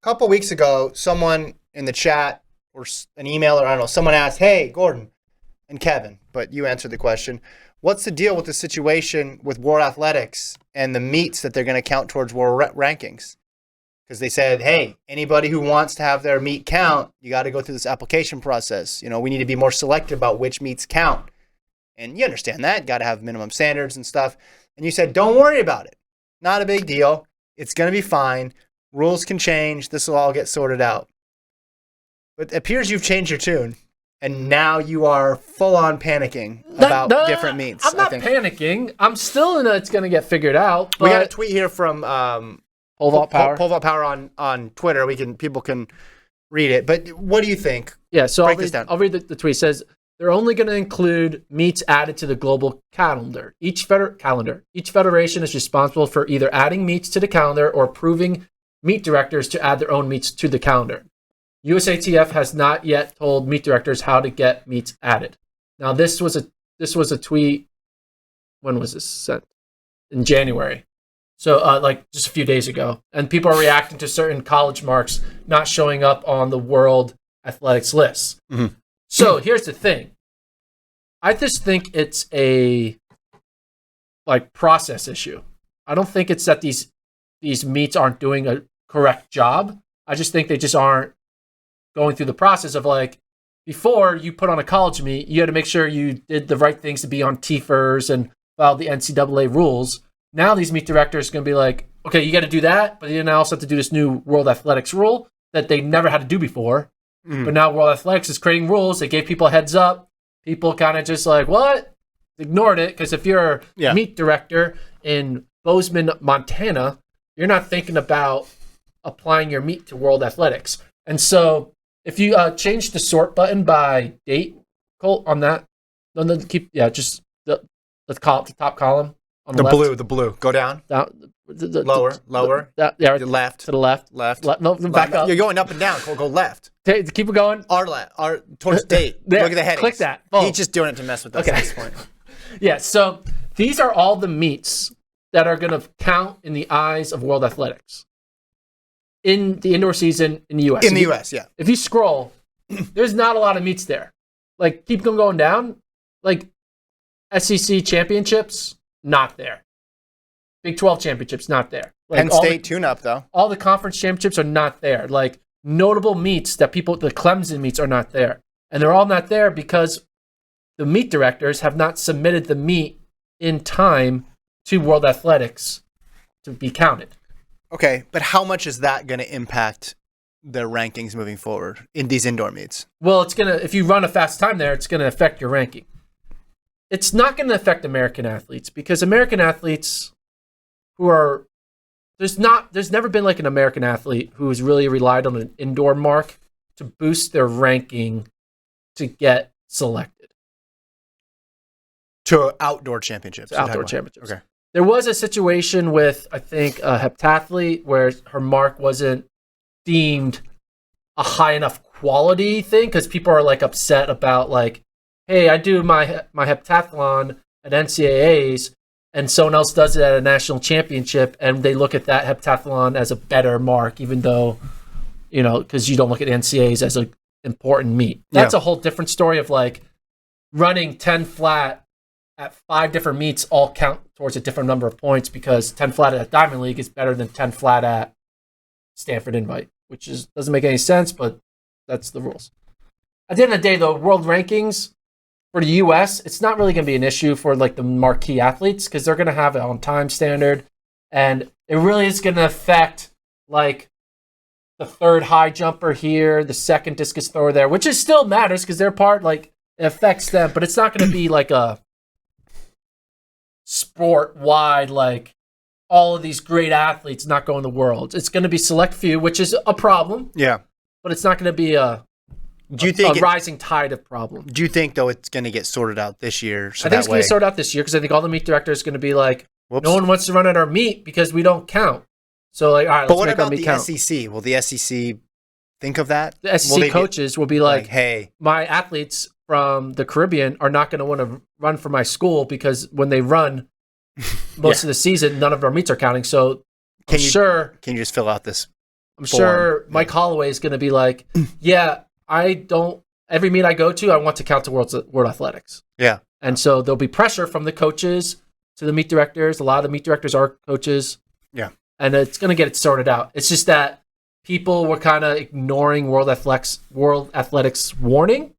couple weeks ago, someone in the chat or an email, or I don't know, someone asked, hey, Gordon and Kevin, but you answered the question. What's the deal with the situation with World Athletics and the meets that they're going to count towards world rankings? Because they said, hey, anybody who wants to have their meet count, you got to go through this application process. You know, we need to be more selective about which meets count. And you understand that. Got to have minimum standards and stuff. And you said, don't worry about it. Not a big deal. It's going to be fine. Rules can change. This will all get sorted out. But it appears you've changed your tune. And now you are full on panicking about different meets. I'm not panicking. I'm still in it's going to get figured out. But we got a tweet here from Pole Vault Power on Twitter. People can read it. But what do you think? Yeah, so Break this down. I'll read the tweet. It says they're only going to include meets added to the global calendar. Each federation is responsible for either adding meets to the calendar or approving meet directors to add their own meets to the calendar. USATF has not yet told meet directors how to get meets added. Now, this was a tweet. When was this sent? In January. So, like just a few days ago. And people are reacting to certain college marks not showing up on the World Athletics list. Mm-hmm. So, here's the thing. I just think it's a process issue. I don't think it's that these meets aren't doing a correct job. I just think they just aren't going through the process of before you put on a college meet, you had to make sure you did the right things to be on TFERS and follow the NCAA rules. Now these meet directors are going to be like, okay, you got to do that, but you now also have to do this new World Athletics rule that they never had to do before. But now World Athletics is creating rules. They gave people a heads up. People kind of just what? Ignored it, because if you're a meet director in Bozeman, Montana, you're not thinking about applying your meet to World Athletics. And so if you change the sort button by date, Colt, on that, let's call it the top column on the left. The blue. Go down. Lower. Left. To the left. No, back up. You're going up and down. Go left. Keep it going. Our towards date. There. Look at the headings. Click that. He's just doing it to mess with us at this point. Yeah, so these are all the meets that are going to count in the eyes of World Athletics in the indoor season in the U.S. U.S., yeah. If you scroll, there's not a lot of meets there. Keep them going down. SEC championships, not there. Big 12 championships, not there. Penn State tune-up, though. All the conference championships are not there. Notable meets that the Clemson meets are not there. And they're all not there because the meet directors have not submitted the meet in time to World Athletics to be counted. Okay, but how much is that going to impact their rankings moving forward in these indoor meets? Well, it's going to, if you run a fast time there, it's going to affect your ranking. It's not going to affect American athletes because American athletes there's never been an American athlete who has really relied on an indoor mark to boost their ranking to get selected. To outdoor championships. Okay. There was a situation with, I think, a heptathlete where her mark wasn't deemed a high enough quality thing because people are upset about hey, I do my heptathlon at NCAAs and someone else does it at a national championship and they look at that heptathlon as a better mark, even though, because you don't look at NCAAs as an important meet. That's a whole different story of running 10 flat at 5 different meets all count towards a different number of points because 10 flat at Diamond League is better than 10 flat at Stanford Invite, which doesn't make any sense, but that's the rules. At the end of the day, though, world rankings for the U.S., it's not really going to be an issue for the marquee athletes because they're going to have it on time standard, and it really is going to affect the third high jumper here, the second discus thrower there, which is still matters because they're part it affects them, but it's not going to be a sport-wide, all of these great athletes not going to Worlds. It's going to be select few, which is a problem. Yeah. But it's not going to be a rising tide of problem. Do you think, though, it's going to get sorted out this year? I think it's going to get sorted out this year because I think all the meet directors are going to be no one wants to run at our meet because we don't count. So, all right, let's make our meet count. But what about the SEC? Will the SEC think of that? The SEC coaches will be hey, my athletes from the Caribbean are not going to want to run for my school because when they run most of the season, none of our meets are counting. So can you just fill out this I'm sure Mike Holloway is going to be like, yeah, every meet I go to, I want to count to World Athletics. Yeah. And so there'll be pressure from the coaches to the meet directors. A lot of the meet directors are coaches. Yeah. And it's going to get it sorted out. It's just that people were kind of ignoring World Athletics warning.